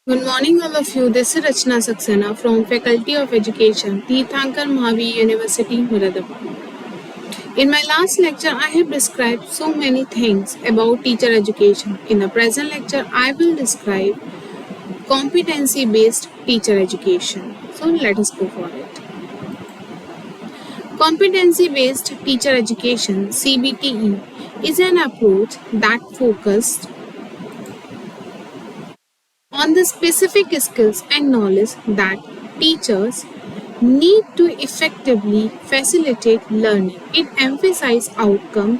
Good morning, all of you. This is Rachna Saxena from Faculty of Education, Tirthankar Mahavi University, Muradabad. In my last lecture, I have described so many things about teacher education. In the present lecture, I will describe competency-based teacher education. So let us go for it. Competency-based teacher education (CBTE) is an approach that focuses on the specific skills and knowledge that teachers need to effectively facilitate learning. It emphasizes outcomes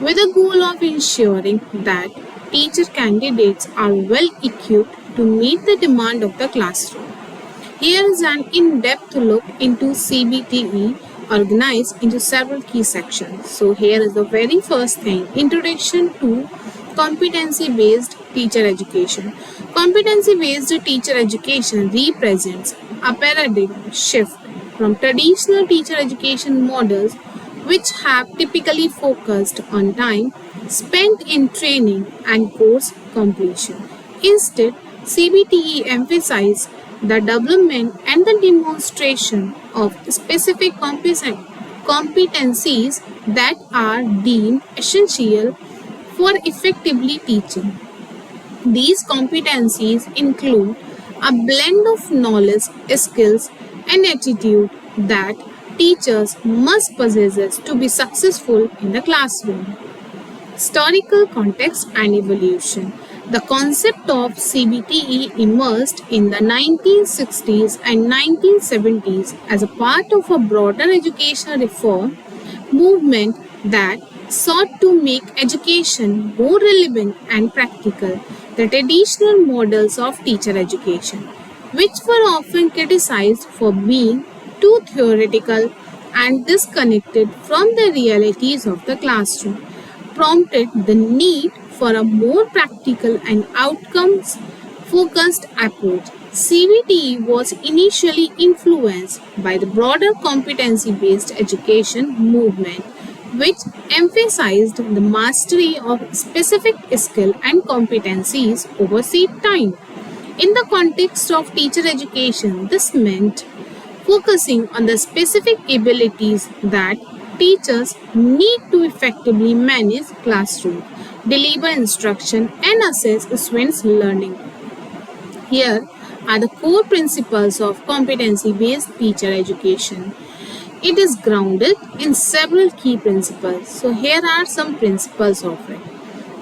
with the goal of ensuring that teacher candidates are well equipped to meet the demand of the classroom. Here is an in-depth look into CBTE organized into several key sections. So here is the very first thing, introduction to competency-based teacher education. Competency-based teacher education represents a paradigm shift from traditional teacher education models which have typically focused on time spent in training and course completion. Instead, CBTE emphasizes the development and the demonstration of specific competencies that are deemed essential for effectively teaching. These competencies include a blend of knowledge, skills, and attitude that teachers must possess to be successful in the classroom. Historical context and evolution. The concept of CBTE emerged in the 1960s and 1970s as a part of a broader educational reform movement that sought to make education more relevant and practical. The traditional models of teacher education, which were often criticized for being too theoretical and disconnected from the realities of the classroom, prompted the need for a more practical and outcomes focused approach. CBTE was initially influenced by the broader competency based education movement, which emphasized the mastery of specific skill and competencies over time. In the context of teacher education, this meant focusing on the specific abilities that teachers need to effectively manage classroom, deliver instruction, and assess students' learning. Here are the core principles of competency-based teacher education. It is grounded in several key principles. So here are some principles of it.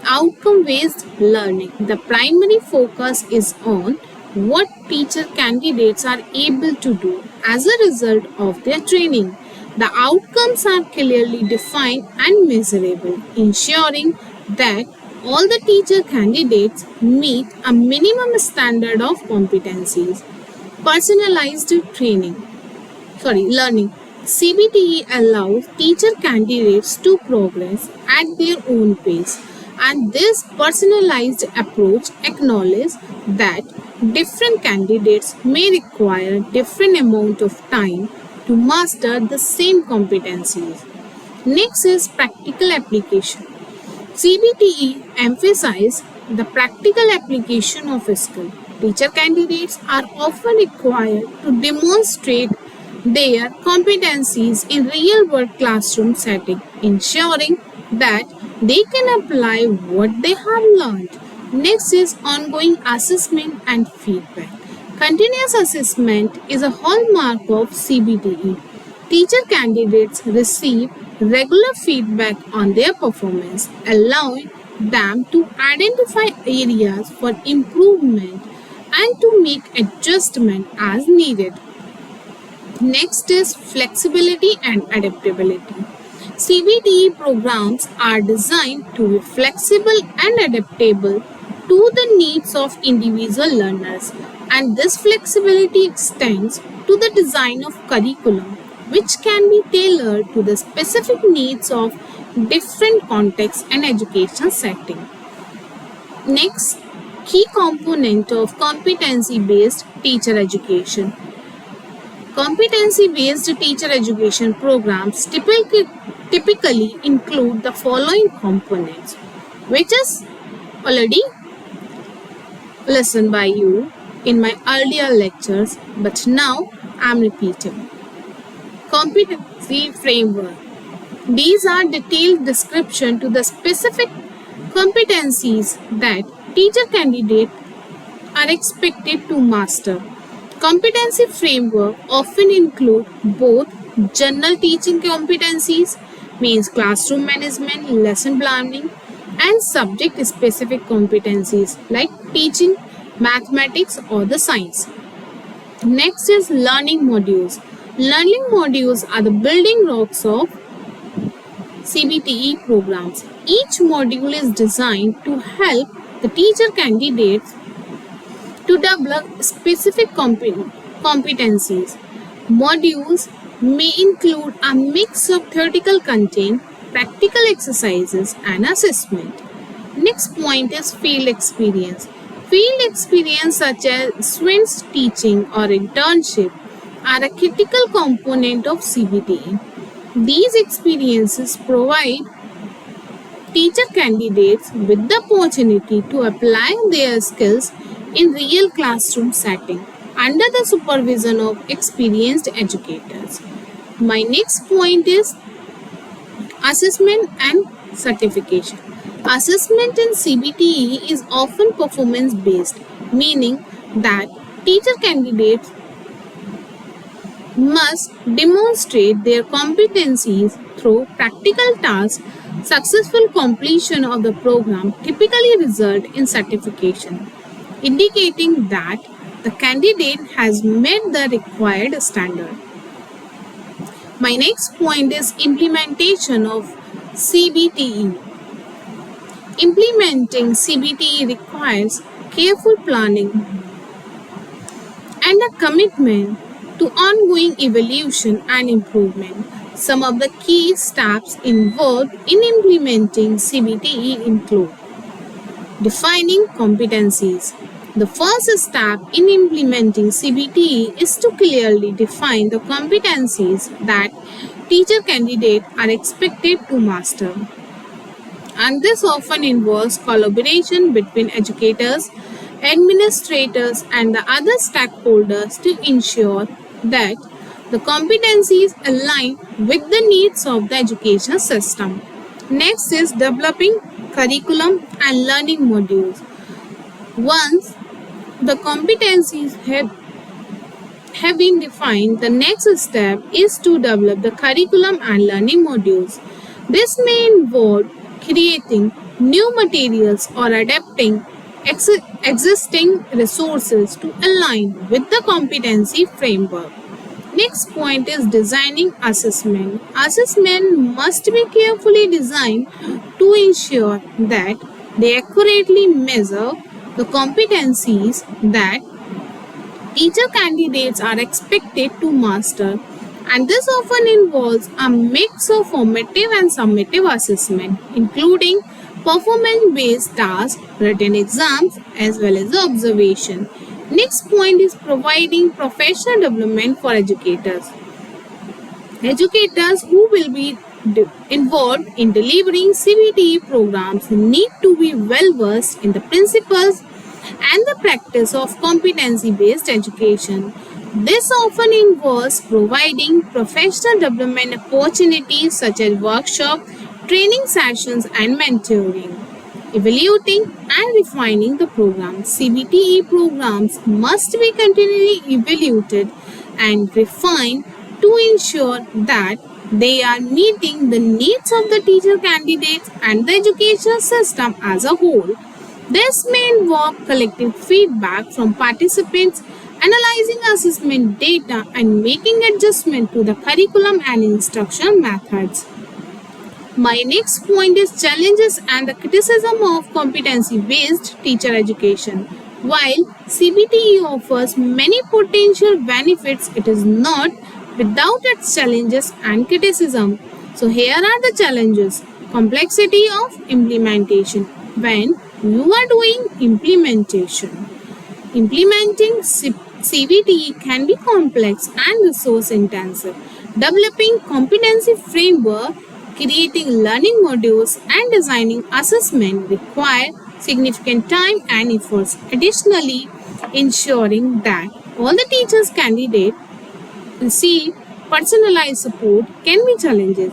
Outcome-based learning. The primary focus is on what teacher candidates are able to do as a result of their training. The outcomes are clearly defined and measurable, ensuring that all the teacher candidates meet a minimum standard of competencies. Personalized learning. CBTE allows teacher candidates to progress at their own pace, and this personalized approach acknowledges that different candidates may require different amount of time to master the same competencies. Next is practical application. CBTE emphasizes the practical application of a skill. Teacher candidates are often required to demonstrate their competencies in real-world classroom setting, ensuring that they can apply what they have learned. Next is ongoing assessment and feedback. Continuous assessment is a hallmark of CBTE. Teacher candidates receive regular feedback on their performance, allowing them to identify areas for improvement and to make adjustment as needed. Next is flexibility and adaptability. CBTE programs are designed to be flexible and adaptable to the needs of individual learners, and this flexibility extends to the design of curriculum, which can be tailored to the specific needs of different contexts and education settings. Next, key component of competency-based teacher education. Competency-based teacher education programs typically include the following components, which is already listened by you. in my earlier lectures, but now I'm repeating. Competency framework. These are detailed description to the specific competencies that teacher candidates are expected to master. Competency framework often include both general teaching competencies, means classroom management, lesson planning, and subject specific competencies like teaching mathematics or the science. Next is learning modules. Learning modules are the building blocks of CBTE programs. Each module is designed to help the teacher candidates to develop specific competencies. Modules may include a mix of theoretical content, practical exercises, and assessment. Next point is field experience. Field experience such as students teaching or internship are a critical component of CBTE. These experiences provide teacher candidates with the opportunity to apply their skills in real classroom setting under the supervision of experienced educators. My next point is assessment and certification. Assessment in CBTE is often performance based, meaning that teacher candidates must demonstrate their competencies through practical tasks. Successful completion of the program typically result in certification, indicating that the candidate has met the required standard. My next point is implementation of CBTE. Implementing CBTE requires careful planning and a commitment to ongoing evaluation and improvement. Some of the key steps involved in implementing CBTE include defining competencies. The first step in implementing CBTE is to clearly define the competencies that teacher candidates are expected to master. And this often involves collaboration between educators, administrators, and the other stakeholders to ensure that the competencies align with the needs of the education system. Next is developing curriculum and learning modules. Once the competencies have been defined, the next step is to develop the curriculum and learning modules. This may involve creating new materials or adapting existing resources to align with the competency framework. Next point is designing assessment. Assessment must be carefully designed to ensure that they accurately measure the competencies that teacher candidates are expected to master, and this often involves a mix of formative and summative assessment, including performance-based tasks, written exams, as well as observation. Next point is providing professional development for educators. Educators who will be involved in delivering CBTE programs need to be well versed in the principles and the practice of competency-based education. This often involves providing professional development opportunities such as workshops, training sessions, and mentoring. Evaluating and refining the program. CBTE programs must be continually evaluated and refined to ensure that they are meeting the needs of the teacher candidates and the education system as a whole. This may involve collecting feedback from participants, analyzing assessment data, and making adjustments to the curriculum and instruction methods. My next point is challenges and the criticism of competency-based teacher education. While CBTE offers many potential benefits, it is not without its challenges and criticism. So here are the challenges. Complexity of implementation. When you are doing implementation, implementing CBTE can be complex and resource intensive. Developing competency framework, creating learning modules, and designing assessment require significant time and efforts. Additionally, ensuring that all the teachers candidates receive personalized support can be challenges,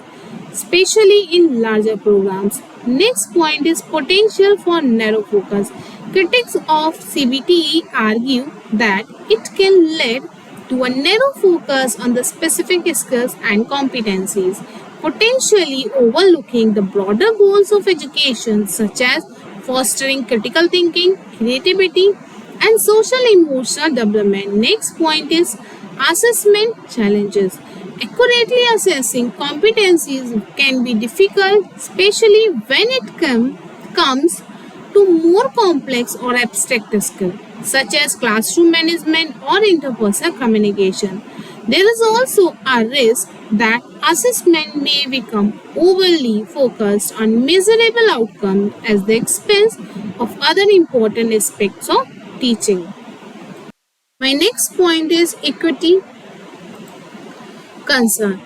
especially in larger programs. Next point is potential for narrow focus. Critics of CBTE argue that it can lead to a narrow focus on the specific skills and competencies, potentially overlooking the broader goals of education such as fostering critical thinking, creativity, and social emotional development. Next point is assessment challenges. Accurately assessing competencies can be difficult, especially when it comes to more complex or abstract skills, such as classroom management or interpersonal communication. There is also a risk that assessment may become overly focused on measurable outcomes at the expense of other important aspects of teaching. My next point is equity concern.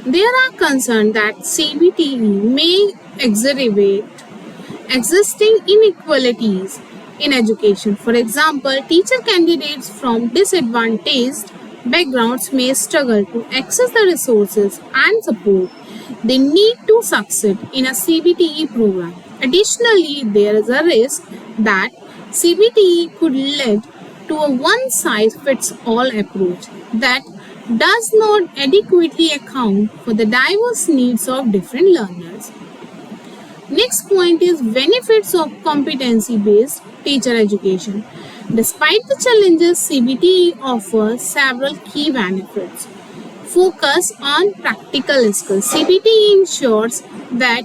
There are concerns that CBTE may exacerbate existing inequalities in education. For example, teacher candidates from disadvantaged backgrounds may struggle to access the resources and support they need to succeed in a CBTE program. Additionally, there is a risk that CBTE could lead to a one-size-fits-all approach that does not adequately account for the diverse needs of different learners. Next point is benefits of competency-based teacher education. Despite the challenges, CBTE offers several key benefits. Focus on practical skills. CBTE ensures that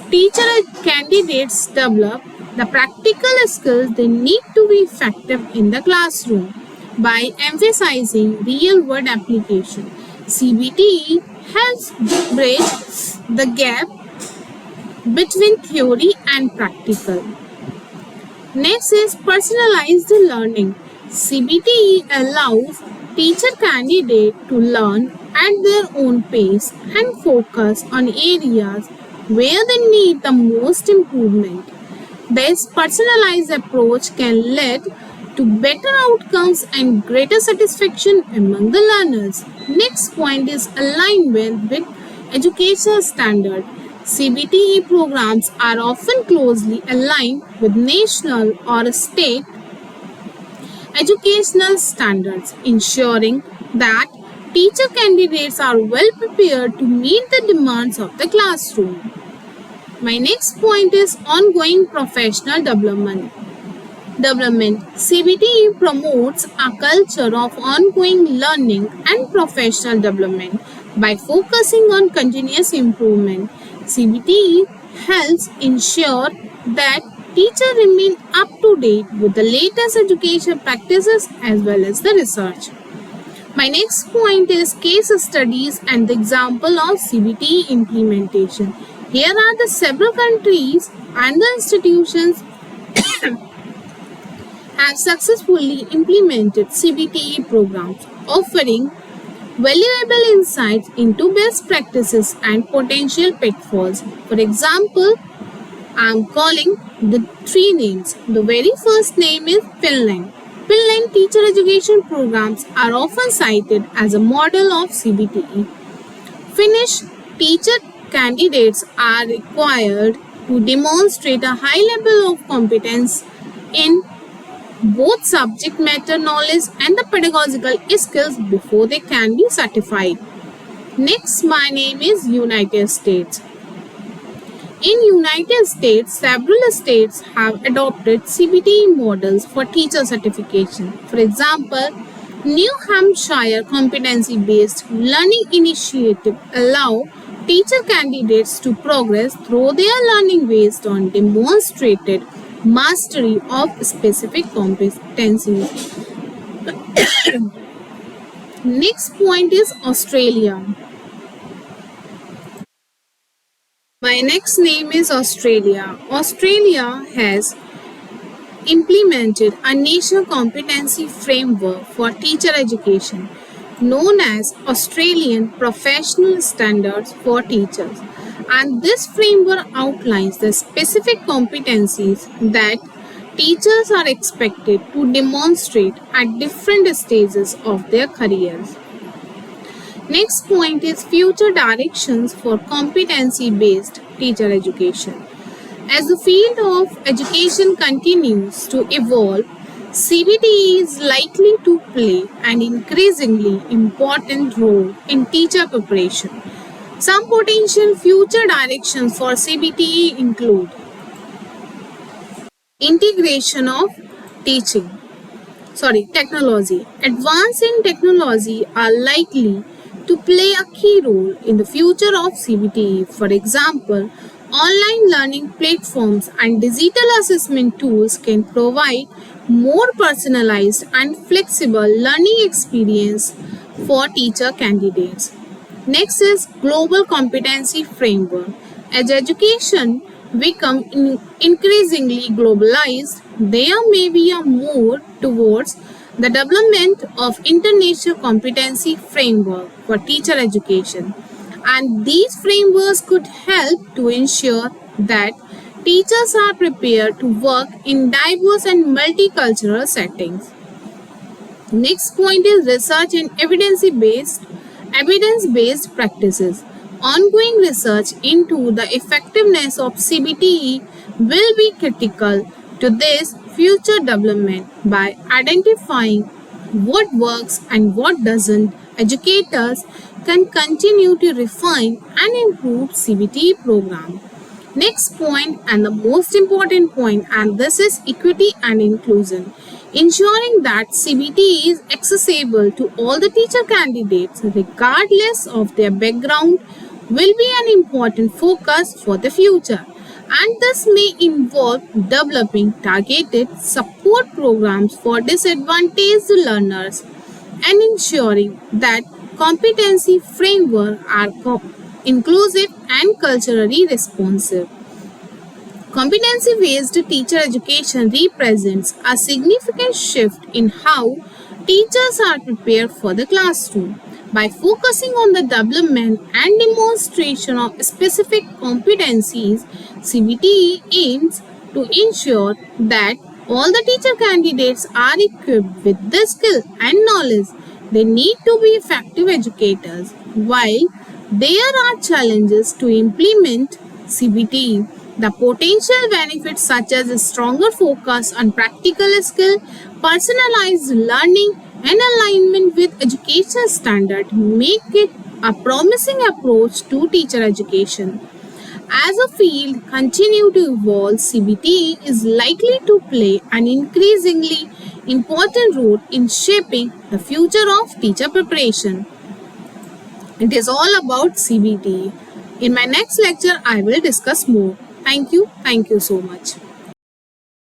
teacher candidates develop the practical skills they need to be effective in the classroom by emphasizing real-world application. CBTE helps bridge the gap between theory and practical. Next is personalized learning. CBTE allows teacher candidates to learn at their own pace and focus on areas where they need the most improvement. This personalized approach can lead to better outcomes and greater satisfaction among the learners. Next point is alignment with educational standard. CBTE programs are often closely aligned with national or state educational standards, ensuring that teacher candidates are well prepared to meet the demands of the classroom. My next point is ongoing professional development. CBTE promotes a culture of ongoing learning and professional development by focusing on continuous improvement. CBTE helps ensure that teachers remain up to date with the latest education practices as well as the research. My next point is case studies and the example of CBTE implementation. Here are the several countries and the institutions have successfully implemented CBTE programs, offering valuable insights into best practices and potential pitfalls. For example, I am calling the three names. The very first name is Finland. Finland teacher education programs are often cited as a model of CBTE. Finnish teacher candidates are required to demonstrate a high level of competence in both subject matter knowledge and the pedagogical skills before they can be certified. Next, my name is United States. In United States, several states have adopted CBTE models for teacher certification. For example, New Hampshire competency-based learning initiative allow teacher candidates to progress through their learning based on demonstrated mastery of specific competencies. Next point is Australia. My next name is Australia. Australia has implemented a national competency framework for teacher education known as Australian Professional Standards for Teachers, and this framework outlines the specific competencies that teachers are expected to demonstrate at different stages of their careers. Next point is future directions for competency-based teacher education. As the field of education continues to evolve, CBT is likely to play an increasingly important role in teacher preparation. Some potential future directions for CBT include integration of technology. Advances in technology are likely to play a key role in the future of CBT. For example, online learning platforms and digital assessment tools can provide more personalized and flexible learning experience for teacher candidates. Next is global competency framework. As education become increasingly globalized, there may be a move towards the development of international competency framework for teacher education, and these frameworks could help to ensure that teachers are prepared to work in diverse and multicultural settings. Next point is research and evidence-based practices. Ongoing research into the effectiveness of CBTE will be critical to this future development. By identifying what works and what doesn't, educators can continue to refine and improve CBTE program. Next point, and the most important point, and this is equity and inclusion. Ensuring that CBT is accessible to all the teacher candidates regardless of their background will be an important focus for the future, and this may involve developing targeted support programs for disadvantaged learners and ensuring that competency frameworks are inclusive and culturally responsive. Competency-based teacher education represents a significant shift in how teachers are prepared for the classroom. By focusing on the development and demonstration of specific competencies, CBTE aims to ensure that all the teacher candidates are equipped with the skill and knowledge they need to be effective educators. While there are challenges to implement CBTE, the potential benefits such as a stronger focus on practical skill, personalized learning, and alignment with education standards make it a promising approach to teacher education. As a field continue to evolve, CBT is likely to play an increasingly important role in shaping the future of teacher preparation. It is all about CBT. In my next lecture, I will discuss more. Thank you. Thank you so much.